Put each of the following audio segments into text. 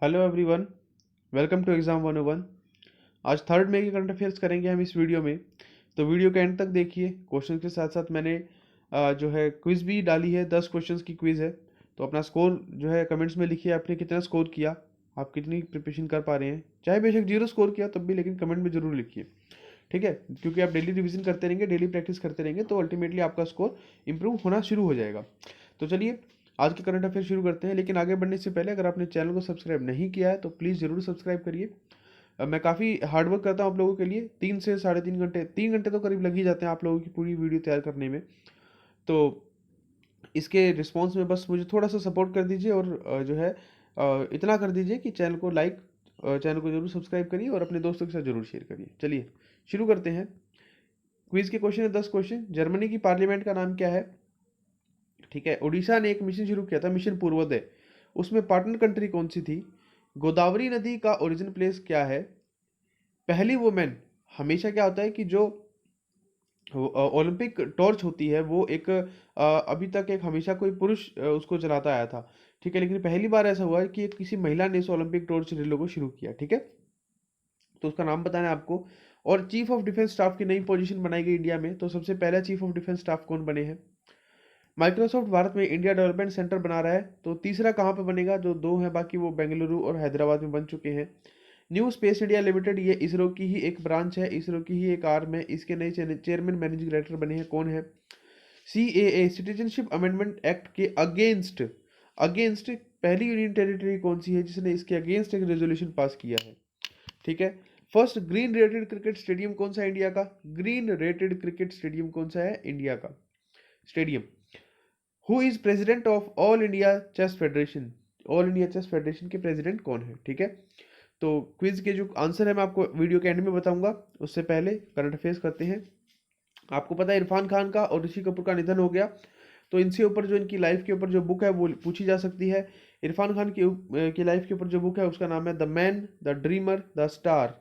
Hello everyone, welcome to exam 101। आज 3 मई के current affairs करेंगे हम इस वीडियो में। तो वीडियो के एंड तक देखिए। क्वेश्चन के साथ साथ मैंने जो है क्विज़ भी डाली है। 10 क्वेश्चंस की क्विज़ है। तो अपना स्कोर जो है कमेंट्स में लिखिए, आपने कितना स्कोर किया, आप कितनी प्रिपरेशन कर पा रहे हैं। चाहे बेशक 0 स्कोर किया तब भी, लेकिन कमेंट में ज़रूर लिखिए, ठीक है। क्योंकि आप डेली रिविजन करते रहेंगे, डेली प्रैक्टिस करते रहेंगे, तो अल्टीमेटली आपका स्कोर इंप्रूव होना शुरू हो जाएगा। तो चलिए आज के करंट अफेयर शुरू करते हैं। लेकिन आगे बढ़ने से पहले अगर आपने चैनल को सब्सक्राइब नहीं किया है तो प्लीज़ ज़रूर सब्सक्राइब करिए। मैं काफ़ी हार्डवर्क करता हूँ आप लोगों के लिए। 3 से 3.5 घंटे, 3 घंटे तो करीब लग ही जाते हैं आप लोगों की पूरी वीडियो तैयार करने में। तो इसके रिस्पॉन्स में बस मुझे थोड़ा सा सपोर्ट कर दीजिए और जो है इतना कर दीजिए कि चैनल को जरूर सब्सक्राइब करिए और अपने दोस्तों के साथ जरूर शेयर करिए। चलिए शुरू करते हैं। क्विज के क्वेश्चन है 10 क्वेश्चन। जर्मनी की पार्लियामेंट का नाम क्या है? ठीक है। उड़ीसा ने एक मिशन शुरू किया था, मिशन पूर्वोदय। उसमें पार्टनर कंट्री कौन सी थी? गोदावरी नदी का ओरिजिन प्लेस क्या है? पहली वुमेन, हमेशा क्या होता है कि जो ओलंपिक टॉर्च होती है वो एक अभी तक एक हमेशा कोई पुरुष उसको चलाता आया था, ठीक है। लेकिन पहली बार ऐसा हुआ है कि किसी महिला ने इस ओलंपिक टॉर्च रिले को शुरू किया, ठीक है। तो उसका नाम बताना है आपको। और चीफ ऑफ डिफेंस स्टाफ की नई पोजीशन बनाई गई इंडिया में। तो सबसे पहला चीफ ऑफ डिफेंस स्टाफ कौन बने हैं? माइक्रोसॉफ्ट भारत में इंडिया डेवलपमेंट सेंटर बना रहा है। तो तीसरा कहाँ पे बनेगा? जो दो हैं बाकी वो बेंगलुरु और हैदराबाद में बन चुके हैं। न्यू स्पेस इंडिया लिमिटेड, ये इसरो की ही एक ब्रांच है, इसरो की ही एक आर्म है। इसके नए चेयरमैन मैनेजिंग डायरेक्टर बने हैं, कौन है? सीएए सिटीजनशिप अमेंडमेंट एक्ट के अगेंस्ट अगेंस्ट पहली यूनियन टेरिटरी कौन सी है जिसने इसके अगेंस्ट एक रेजोल्यूशन पास किया है? ठीक है। First green rated cricket stadium कौन सा है इंडिया का? ग्रीन रेटेड क्रिकेट स्टेडियम कौन सा है इंडिया का stadium? Who is president of All India Chess Federation? All India Chess Federation के प्रेसिडेंट कौन है? ठीक है। तो क्विज के जो आंसर है मैं आपको वीडियो के एंड में बताऊंगा। उससे पहले करंट अफेयर्स करते हैं। आपको पता है इरफान खान का और ऋषि कपूर का निधन हो गया। तो इनसे ऊपर जो इनकी लाइफ के ऊपर जो बुक है वो पूछी जा सकती है। इरफान खान की लाइफ के ऊपर जो बुक है उसका नाम है the man the dreamer the star.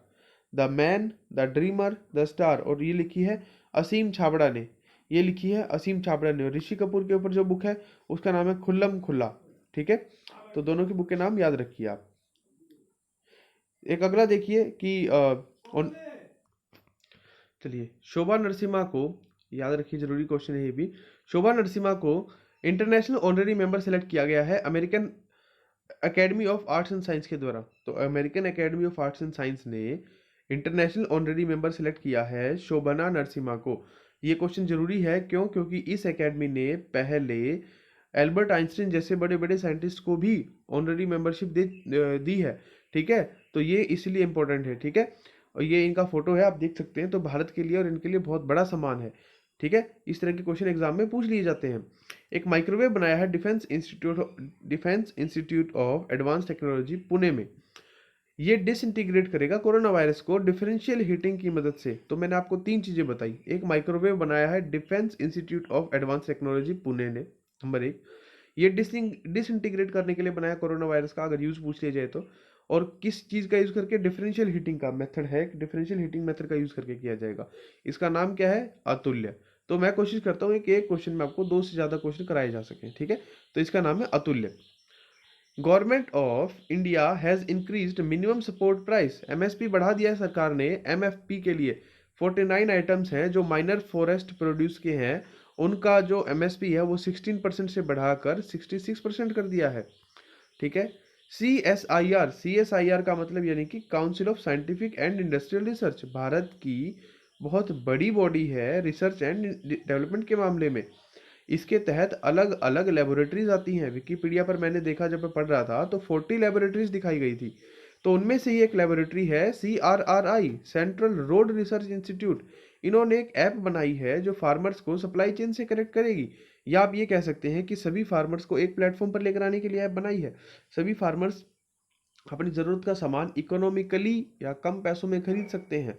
The man the dreamer the star, और ये लिखी है असीम छाबड़ा ने। ये लिखी है असीम छाबड़ा ने। और ऋषि कपूर के ऊपर जो बुक है उसका नाम है खुल्लम खुल्ला, ठीक है। तो दोनों की बुक के नाम याद रखिए आप। एक अगला देखिए कि चलिए, शोभा नरसिम्हा को याद रखिए, जरूरी क्वेश्चन है ये भी। शोभा नरसिम्हा को इंटरनेशनल ऑनरेरी मेंबर सेलेक्ट किया गया है American academy of arts and science के द्वारा। तो American academy of arts and science ने इंटरनेशनल ऑनरेरी मेंबर सेलेक्ट किया है शोभना नरसिम्हा को। ये क्वेश्चन जरूरी है, क्यों? क्योंकि इस एकेडमी ने पहले एल्बर्ट आइंस्टीन जैसे बड़े बड़े साइंटिस्ट को भी ऑनरेरी मेंबरशिप दी है, ठीक है। तो ये इसलिए इंपॉर्टेंट है, ठीक है। और ये इनका फोटो है, आप देख सकते हैं। तो भारत के लिए और इनके लिए बहुत बड़ा सम्मान है, ठीक है। इस तरह के क्वेश्चन एग्जाम में पूछ लिए जाते हैं। एक माइक्रोवेव बनाया है defence institute of advance technology Pune में। ये डिसइंटीग्रेट करेगा कोरोना वायरस को डिफरेंशियल हीटिंग की मदद से। तो मैंने आपको 3 चीजें बताई। एक, माइक्रोवेव बनाया है defence institute of advance technology Pune ने, नंबर 1। ये डिसइंटीग्रेट करने के लिए बनाया कोरोना वायरस का, अगर यूज पूछ लिया जाए तो। और किस चीज का यूज करके? डिफरेंशियल हीटिंग का मेथड है, डिफरेंशियल हीटिंग मेथड का यूज करके किया जाएगा। इसका नाम क्या है? अतुल्य। तो मैं कोशिश करता हूँ कि एक क्वेश्चन में आपको 2 से ज्यादा क्वेश्चन कराए जा सके, ठीक है। तो इसका नाम है अतुल्य। Government of India has increased minimum support price. MSP बढ़ा दिया है सरकार ने एमएफपी के लिए। 49 आइटम्स हैं जो माइनर फॉरेस्ट प्रोड्यूस के हैं, उनका जो एमएसपी है वो 16% से बढ़ाकर 66% कर दिया है, ठीक है। सी एस आई आर का मतलब यानी कि council of scientific and industrial research, Bharat की बहुत बड़ी बॉडी है रिसर्च एंड डेवलपमेंट के मामले में। इसके तहत अलग अलग लेबोरेटरीज आती हैं। विकिपीडिया पर मैंने देखा, जब मैं पढ़ रहा था तो 40 लेबोरेटरीज दिखाई गई थी। तो उनमें से ही एक लेबोरेटरी है CRRI, central road research institute. इन्होंने एक ऐप बनाई है जो फार्मर्स को सप्लाई चेन से कनेक्ट करेगी। या आप ये कह सकते हैं कि सभी फार्मर्स को एक प्लेटफॉर्म पर लेकर आने के लिए ऐप बनाई है। सभी फार्मर्स अपनी ज़रूरत का सामान इकोनॉमिकली या कम पैसों में खरीद सकते हैं।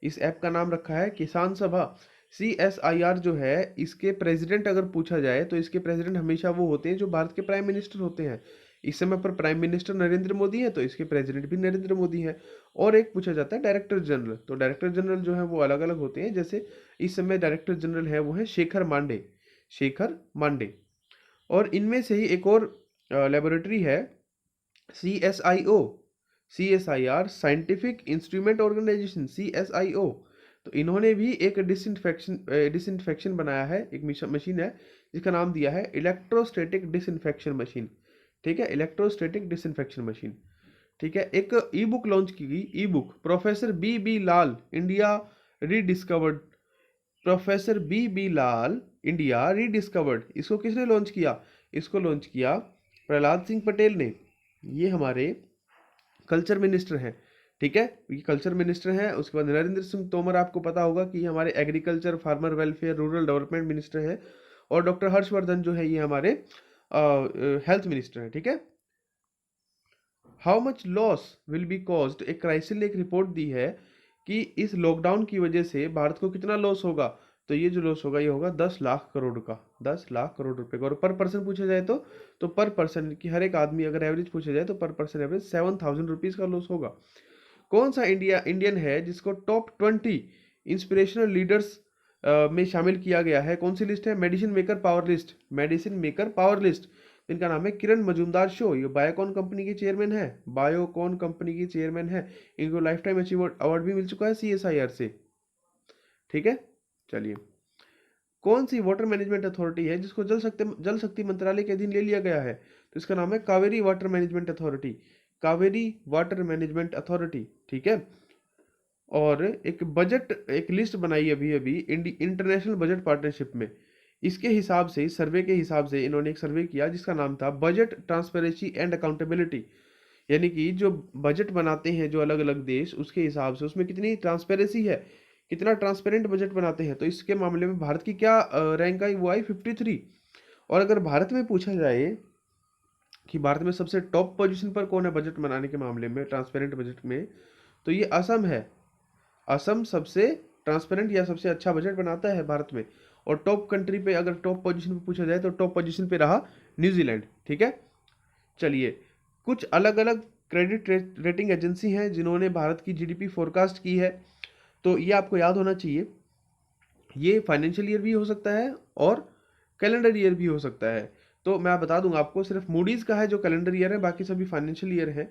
इस ऐप का नाम रखा है किसान सभा। CSIR जो है, इसके प्रेसिडेंट अगर पूछा जाए तो इसके प्रेसिडेंट हमेशा वो होते हैं जो भारत के प्राइम मिनिस्टर होते हैं। इस समय पर प्राइम मिनिस्टर नरेंद्र मोदी है, तो इसके प्रेसिडेंट भी नरेंद्र मोदी है। और एक पूछा जाता है डायरेक्टर जनरल। तो डायरेक्टर जनरल जो है वो अलग अलग होते हैं। जैसे इस समय डायरेक्टर जनरल है वो है शेखर मांडे। और इनमें से ही एक और लेबोरेटरी है CSIO, CSIR scientific instrument organisation, CSIO। तो इन्होंने भी एक डिसइंफेक्शन बनाया है, एक मशीन है जिसका नाम दिया है इलेक्ट्रोस्टैटिक डिसइंफेक्शन मशीन। ठीक है, इलेक्ट्रोस्टैटिक डिसइंफेक्शन मशीन। ठीक है, एक ई बुक लॉन्च की गई, ई बुक प्रोफेसर बी लाल इंडिया रीडिस्कवर्ड। प्रोफेसर बी लाल इंडिया रीडिस्कवर्ड, इसको किसने लॉन्च किया? इसको लॉन्च किया प्रहलाद सिंह पटेल ने। ये हमारे कल्चर मिनिस्टर हैं। ठीक है, ये कल्चर मिनिस्टर हैं। उसके बाद नरेंद्र सिंह तोमर, आपको पता होगा कि हमारे agriculture farmer welfare rural development minister हैं। और डॉक्टर हर्षवर्धन जो है ये हमारे हेल्थ मिनिस्टर हैं। ठीक है, how much loss will be caused, एक क्राइसिल ने एक रिपोर्ट दी है कि इस लॉकडाउन की वजह से भारत को कितना लॉस होगा। तो ये जो लॉस होगा ये होगा 10 लाख करोड़ का, 10 लाख करोड़ रुपए का। और पर पर्सन पूछा जाए तो पर पर्सन की हर एक आदमी अगर एवरेज पूछा जाए तो पर पर्सन एवरेज 7,000 रुपीज का लॉस होगा। कौन सा इंडियन है जिसको टॉप 20 इंस्पिरेशनल लीडर्स में शामिल किया गया है? कौन सी लिस्ट है? Medicine maker power list, medicine maker power list. इनका नाम है किरण मजूमदार शो। ये बायोकॉन कंपनी के चेयरमैन है, बायोकॉन कंपनी की चेयरमैन है। इनको लाइफ टाइम अचीवमेंट अवार्ड भी मिल चुका है CSIR से। ठीक है, चलिए, कौन सी वाटर मैनेजमेंट अथॉरिटी है जिसको जल शक्ति मंत्रालय के अधीन ले लिया गया है? तो इसका नाम है Kaveri water management authority, Kaveri water management authority. ठीक है, और एक लिस्ट बनाई अभी अभी इंटरनेशनल बजट पार्टनरशिप में। इसके हिसाब से, इस सर्वे के हिसाब से इन्होंने एक सर्वे किया जिसका नाम था बजट ट्रांसपेरेंसी एंड अकाउंटेबिलिटी। यानी कि जो बजट बनाते हैं जो अलग अलग देश, उसके हिसाब से उसमें कितनी ट्रांसपेरेंसी है, कितना ट्रांसपेरेंट बजट बनाते हैं। तो इसके मामले में भारत की क्या रैंक आई? वो आई 53। और अगर भारत में पूछा जाए कि भारत में सबसे टॉप पोजीशन पर कौन है बजट बनाने के मामले में, ट्रांसपेरेंट बजट में, तो ये असम है। असम सबसे ट्रांसपेरेंट या सबसे अच्छा बजट बनाता है भारत में। और टॉप कंट्री पे अगर टॉप पोजीशन पे पूछा जाए तो टॉप पोजीशन पे रहा न्यूजीलैंड। ठीक है, चलिए, कुछ अलग अलग क्रेडिट रेटिंग एजेंसी हैं जिन्होंने भारत की जीडीपी फोरकास्ट की है। तो ये आपको याद होना चाहिए, ये फाइनेंशियल ईयर भी हो सकता है और कैलेंडर ईयर भी हो सकता है। तो मैं बता दूंगा आपको, सिर्फ मूडीज का है जो कैलेंडर ईयर है, बाकी सभी फाइनेंशियल ईयर है।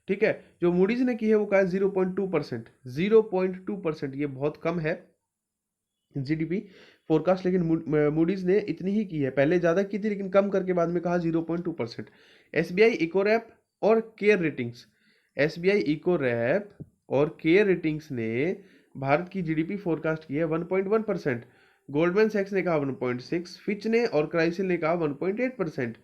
ठीक है, जो मूडीज ने की है वो कहा है 0.2%, 0.2%, ये बहुत कम है जीडीपी फोरकास्ट। लेकिन मूडीज ने इतनी ही की है, पहले ज्यादा की थी लेकिन कम करके बाद में कहा 0.2%। SBI इको रैप और Care Ratings, SBI Ecowrap और केयर रेटिंग्स ने भारत की जीडीपी फोरकास्ट की है 1.1%। गोल्डमैन सैक्स ने कहा 1.6, फिच ने और क्राइसिल ने कहा 1.8%।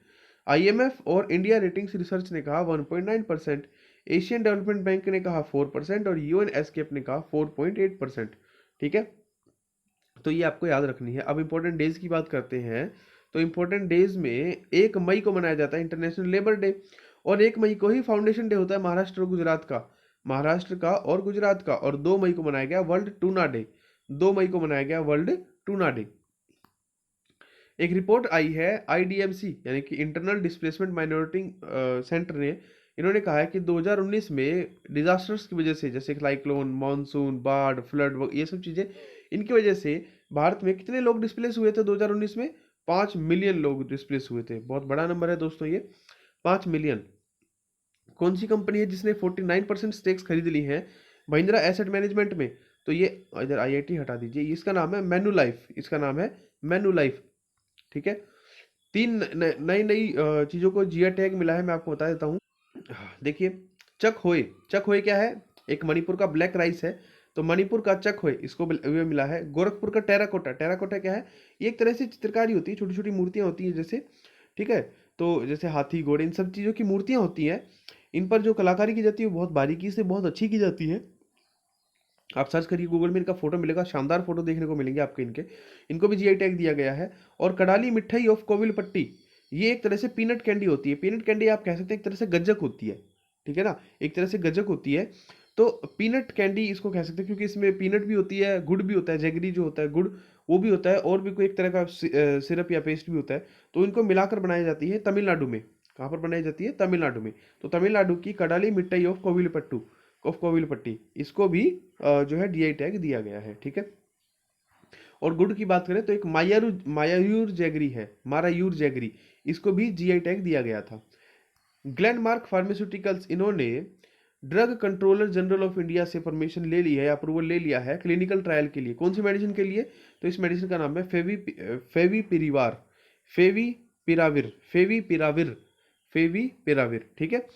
IMF और इंडिया रेटिंग्स रिसर्च ने कहा 1.9%। एशियन डेवलपमेंट बैंक ने कहा 4% और UN एस्केप ने कहा 4.8%। ठीक है, तो ये आपको याद रखनी है। अब इंपॉर्टेंट डेज की बात करते हैं। तो इंपॉर्टेंट डेज में 1 मई को मनाया जाता है इंटरनेशनल लेबर डे। और 1 मई को ही फाउंडेशन डे होता है महाराष्ट्र और गुजरात का, महाराष्ट्र का और गुजरात का। और 2 मई को मनाया गया वर्ल्ड टूना डे, 2 मई को मनाया गया वर्ल्ड टूना डे। एक रिपोर्ट आई है IDMC यानी कि इंटरनल डिस्प्लेसमेंट माइनॉरिटी सेंटर ने, इन्होंने कहा है कि 2019 में डिजास्टर्स की वजह से, जैसे साइक्लोन, मानसून, बाढ़, फ्लड, ये सब चीजें, इनकी वजह से भारत में कितने लोग डिस्प्लेस हुए थे 2019 में? 5 मिलियन लोग डिस्प्लेस हुए थे। बहुत बड़ा नंबर है दोस्तों ये, 5 मिलियन। कौन सी कंपनी है जिसने 49% स्टेक्स खरीद ली है महिंद्रा एसेट मैनेजमेंट में? तो ये इधर IIT हटा दीजिए, इसका नाम है मैन्युलाइफ, इसका नाम है मैन्युलाइफ। ठीक है, 3 नई नई चीज़ों को GI टैग मिला है, मैं आपको बता देता हूँ। देखिए, चक होए, चक होए क्या है? एक मणिपुर का ब्लैक राइस है, तो मणिपुर का चक होए इसको ये मिला है। गोरखपुर का टेराकोटा, टेराकोटा क्या है? ये एक तरह से चित्रकारी होती है, छोटी छोटी मूर्तियां होती हैं जैसे। ठीक है, तो जैसे हाथी, घोड़े, इन सब चीज़ों की मूर्तियां होती हैं, इन पर जो कलाकारी की जाती है वो बहुत बारीकी से, बहुत अच्छी की जाती है। आप सर्च करिए गूगल में, इनका फोटो मिलेगा, शानदार फोटो देखने को मिलेंगे आपके इनके। इनको भी GI टैग दिया गया है। और कडाली मिठाई ऑफ कोविलपट्टी, ये एक तरह से पीनट कैंडी होती है। पीनट कैंडी आप कह सकते हैं एक तरह से गज्जक होती है। ठीक है ना, एक तरह से गज्जक होती है। तो पीनट कैंडी इसको कह सकते हैं क्योंकि इसमें पीनट भी होती है, गुड़ भी होता है, जैगरी जो होता है गुड़, वो भी होता है, और भी कोई एक तरह का सिरप या पेस्ट भी होता है। तो इनको मिलाकर बनाई जाती है तमिलनाडु में। कहाँ पर बनाई जाती है? तमिलनाडु में। तो तमिलनाडु की कडाली मिठाई ऑफ कोविलपट्टू, ऑफ कोविलपट्टी, इसको भी जो है DI टैग दिया गया है। ठीक है, और गुड़ की बात करें तो एक मायायूर जैगरी है, मारायूर जैगरी, इसको भी GI टैग दिया गया था। ग्लेनमार्क फार्मास्यूटिकल्स, इन्होंने drug controller general of India से परमिशन ले ली है, अप्रूवल ले लिया है क्लिनिकल ट्रायल के लिए। कौन सी मेडिसिन के लिए? तो इस मेडिसिन का नाम है फेविपिरीवार, फेविपिराविर, फेविपिराविर, फेविपिराविर। ठीक है,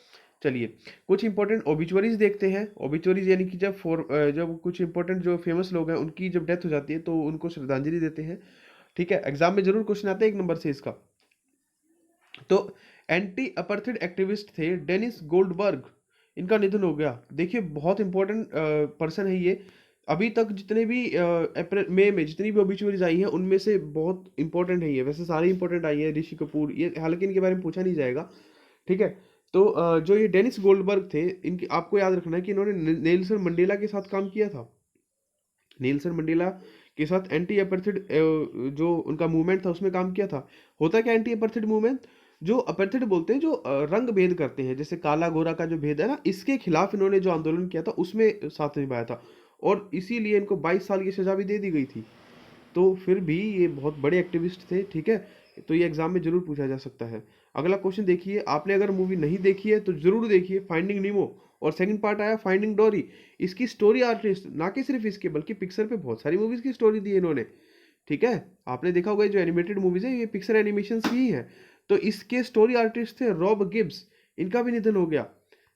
चलिए कुछ इंपॉर्टेंट ओबिचुअरीज देखते हैं। ओबिचुअरीज यानी कि जब कुछ इंपॉर्टेंट जो फेमस लोग हैं उनकी जब डेथ हो जाती है तो उनको श्रद्धांजलि देते हैं। ठीक है, एग्जाम में जरूर क्वेश्चन आते हैं 1 नंबर से इसका। तो एंटी अपर्थेड एक्टिविस्ट थे डेनिस गोल्डबर्ग, इनका निधन हो गया। देखिए बहुत इंपॉर्टेंट पर्सन है ये। अभी तक जितने भी अप्रैल मई में जितनी भी ओबिचुअरीज आई हैं उनमें से बहुत इंपॉर्टेंट है ये। वैसे सारी इंपॉर्टेंट आई है, ऋषि कपूर, ये हालांकि इनके बारे में पूछा नहीं जाएगा। ठीक है, तो जो ये डेनिस गोल्डबर्ग थे, इनकी आपको याद रखना है कि इन्होंने नेल्सन मंडेला के साथ काम किया था। नेल्सन मंडेला के साथ एंटी अपर्थिड जो उनका मूवमेंट था उसमें काम किया था। होता क्या एंटी अपर्थिड मूवमेंट? जो अपर्थिड बोलते हैं, जो रंग भेद करते हैं, जैसे काला गोरा का जो भेद है ना, इसके खिलाफ इन्होंने जो आंदोलन किया था उसमें साथ निभाया था, और इसीलिए इनको 22 साल की सजा भी दे दी गई थी। तो फिर भी ये बहुत बड़े एक्टिविस्ट थे। ठीक है, तो ये एग्जाम में जरूर पूछा जा सकता है। अगला क्वेश्चन देखिए, आपने अगर मूवी नहीं देखी है तो जरूर देखिए फाइंडिंग नीमो, और सेकंड पार्ट आया फाइंडिंग डोरी। इसकी स्टोरी आर्टिस्ट, ना कि सिर्फ इसके बल्कि पिक्सर पे बहुत सारी मूवीज की स्टोरी दी है इन्होंने। ठीक है, आपने देखा होगा जो एनिमेटेड मूवीज है ये पिक्सर एनिमेशन की ही है। तो इसके स्टोरी आर्टिस्ट थे रॉब गिब्स, इनका भी निधन हो गया।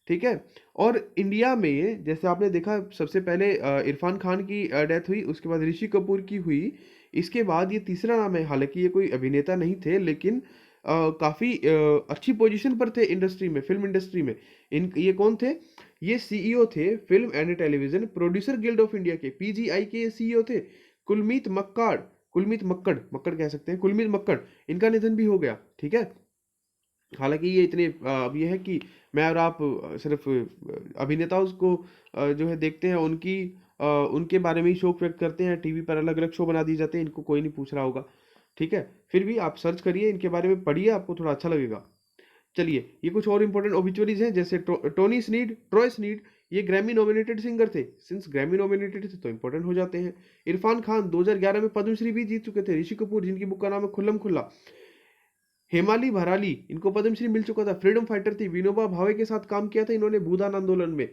ठीक है, और इंडिया में जैसे आपने देखा सबसे पहले इरफान खान की डेथ हुई, उसके बाद ऋषि कपूर की हुई, इसके बाद ये तीसरा नाम है। हालांकि ये कोई अभिनेता नहीं थे, लेकिन काफी अच्छी पोजीशन पर थे इंडस्ट्री में, फिल्म इंडस्ट्री में। ये कौन थे? ये सीईओ थे film and television producer guild of India के, पीजीआई के ये सीईओ थे। कुलमीत मक्कड़, कुलमीत मक्कड़, मक्कड़ कह सकते हैं, कुलमीत मक्कड़, इनका निधन भी हो गया। ठीक है, हालांकि ये इतने अब ये है कि मैं और आप सिर्फ अभिनेताओं को जो है देखते हैं, उनके बारे में ही शोक व्यक्त करते हैं। टीवी पर अलग अलग शो बना दिए जाते हैं, इनको कोई नहीं पूछ रहा होगा। ठीक है, फिर भी आप सर्च करिए, इनके बारे में पढ़िए, आपको थोड़ा अच्छा लगेगा। चलिए, ये कुछ और इंपॉर्टेंट ओबिचुअरीज हैं, जैसे टोनी स्नीड, ट्रॉय स्नीड, ये ग्रैमी नॉमिनेटेड सिंगर थे। सिंस ग्रैमी नॉमिनेटेड थे तो इंपॉर्टेंट हो जाते हैं। इरफान खान 2011 में पद्मश्री भी जीत चुके थे। ऋषि कपूर, जिनकी बुक का नाम है खुल्लम खुल्ला, हेमाली भराली, इनको पद्मश्री मिल चुका था। फ्रीडम फाइटर थी, विनोबा भावे के साथ काम किया था इन्होंने भूदान आंदोलन में।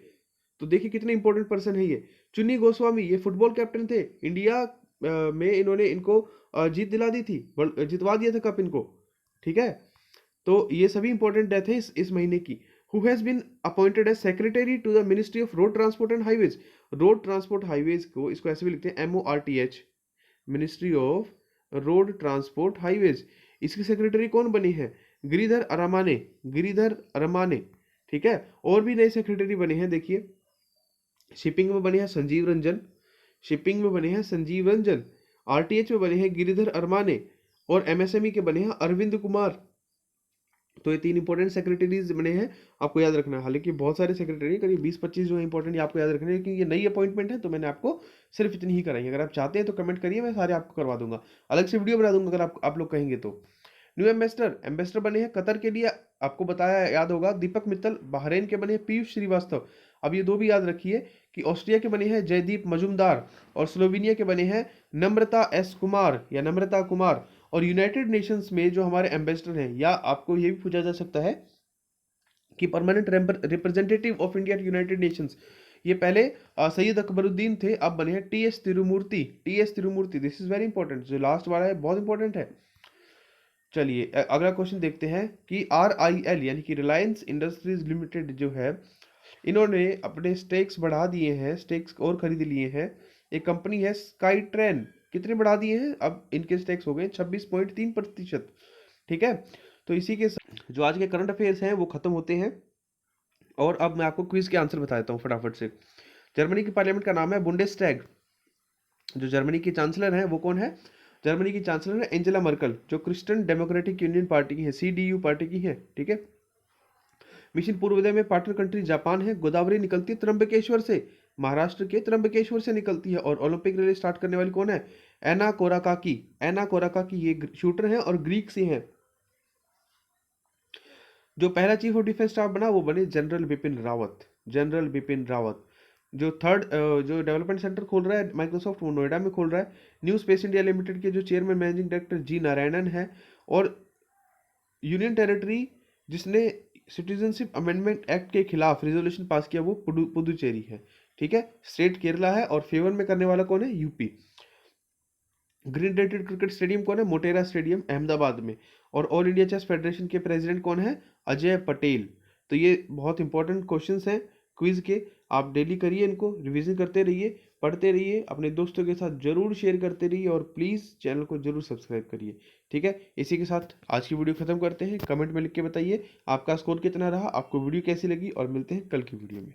तो देखिए कितने इंपॉर्टेंट पर्सन है ये। चुन्नी गोस्वामी, ये फुटबॉल कैप्टन थे इंडिया में, इन्होंने इनको जीत दिला दी थी, जितवा दिया था कप इनको। ठीक है, तो ये सभी इंपॉर्टेंट डेथ है इस महीने की। Who has been appointed as secretary to the ministry of road transport and highways. Road transport highways को इसको ऐसे भी लिखते हैं MORTH, ministry of road transport highways. इसकी सेक्रेटरी कौन बनी है? गिरिधर अरामाने, गिरिधर अरामाने। ठीक है, और भी नए सेक्रेटरी बने हैं देखिए। शिपिंग में बने हैं संजीव रंजन, शिपिंग में बने हैं संजीव रंजन, RTH में बने हैं गिरिधर अरमाने, और MSME के बने हैं अरविंद कुमार। तो ये 3 इंपॉर्टेंट सेक्रेटरीज बने हैं, आपको याद रखना है। हालांकि बहुत सारे सेक्रेटरी, करीब 20-25 जो है इंपॉर्टेंट, आपको याद रखना है, क्योंकि ये नई अपॉइंटमेंट है तो मैंने आपको सिर्फ इतनी ही कराई। अगर आप चाहते हैं तो कमेंट करिए, मैं सारे आपको करवा दूंगा, अलग से वीडियो बना दूंगा अगर आप लोग कहेंगे तो। न्यू एम्बेसडर बने हैं कतर के लिए, आपको बताया याद होगा, दीपक मित्तल। बहरीन के बने हैं पीयूष श्रीवास्तव। अब ये 2 भी याद रखिए कि ऑस्ट्रिया के बने हैं जयदीप मजुमदार, और स्लोवेनिया के बने हैं नम्रता S कुमार या नम्रता कुमार। और यूनाइटेड नेशंस में जो हमारे एम्बेसडर हैं, या आपको ये भी पूछा जा सकता है कि permanent representative of India United Nations, ये पहले सैयद अकबरुद्दीन थे, अब बने हैं TS Tirumurti, TS Tirumurti. This is very important, जो लास्ट वाला है बहुत इंपॉर्टेंट है। चलिए अगला क्वेश्चन देखते हैं कि RIL यानी कि रिलायंस इंडस्ट्रीज लिमिटेड जो है, इन्होंने अपने स्टेक्स बढ़ा दिए हैं, स्टेक्स और खरीद लिए हैं। एक कंपनी है स्काई ट्रेन, कितने बढ़ा दिए हैं? अब इनके स्टेक्स हो गए 26.3%। ठीक है, तो इसी के साथ जो आज के करंट अफेयर्स हैं वो खत्म होते हैं, और अब मैं आपको क्विज के आंसर बता देता हूँ फटाफट से। जर्मनी की पार्लियामेंट का नाम है बुंडेस्टैग। जो जर्मनी की चांसलर है वो कौन है? जर्मनी की चांसलर है एंजेला मर्कल, जो क्रिश्चियन डेमोक्रेटिक यूनियन पार्टी की है, CDU पार्टी की है। ठीक है, मिशन पूर्वोदय में पार्टनर कंट्री जापान है। गोदावरी निकलती है त्र्यंबकेश्वर से, महाराष्ट्र के त्र्यंबकेश्वर से निकलती है। और ओलंपिक रैली स्टार्ट करने वाली कौन है? एना कोराकाकी, एना कोराकाकी, ये शूटर हैं और ग्रीक से हैं। जो पहला चीफ ऑफ डिफेंस स्टाफ बना वो बने जनरल बिपिन रावत, जनरल बिपिन रावत। जो थर्ड जो डेवलपमेंट सेंटर खोल रहा है माइक्रोसॉफ्ट, वो नोएडा में खोल रहा है। न्यू स्पेस इंडिया लिमिटेड के जो chairman managing director G Narayanan है। और यूनियन टेरिटरी जिसने सिटीजनशिप अमेंडमेंट एक्ट के खिलाफ रेजोल्यूशन पास किया वो पुडुचेरी है, ठीक है। स्टेट केरला है और फेवर में करने वाला कौन है, UP. Green rated cricket stadium कौन है, मोटेरा स्टेडियम अहमदाबाद में। और ऑल इंडिया चेस फेडरेशन के प्रेसिडेंट कौन है, अजय पटेल। तो ये बहुत इंपॉर्टेंट क्वेश्चंस हैं क्विज के, आप डेली करिए, इनको रिवीजन करते रहिए, पढ़ते रहिए, अपने दोस्तों के साथ जरूर शेयर करते रहिए और प्लीज़ चैनल को जरूर सब्सक्राइब करिए, ठीक है। इसी के साथ आज की वीडियो खत्म करते हैं। कमेंट में लिख के बताइए आपका स्कोर कितना रहा, आपको वीडियो कैसी लगी, और मिलते हैं कल की वीडियो में।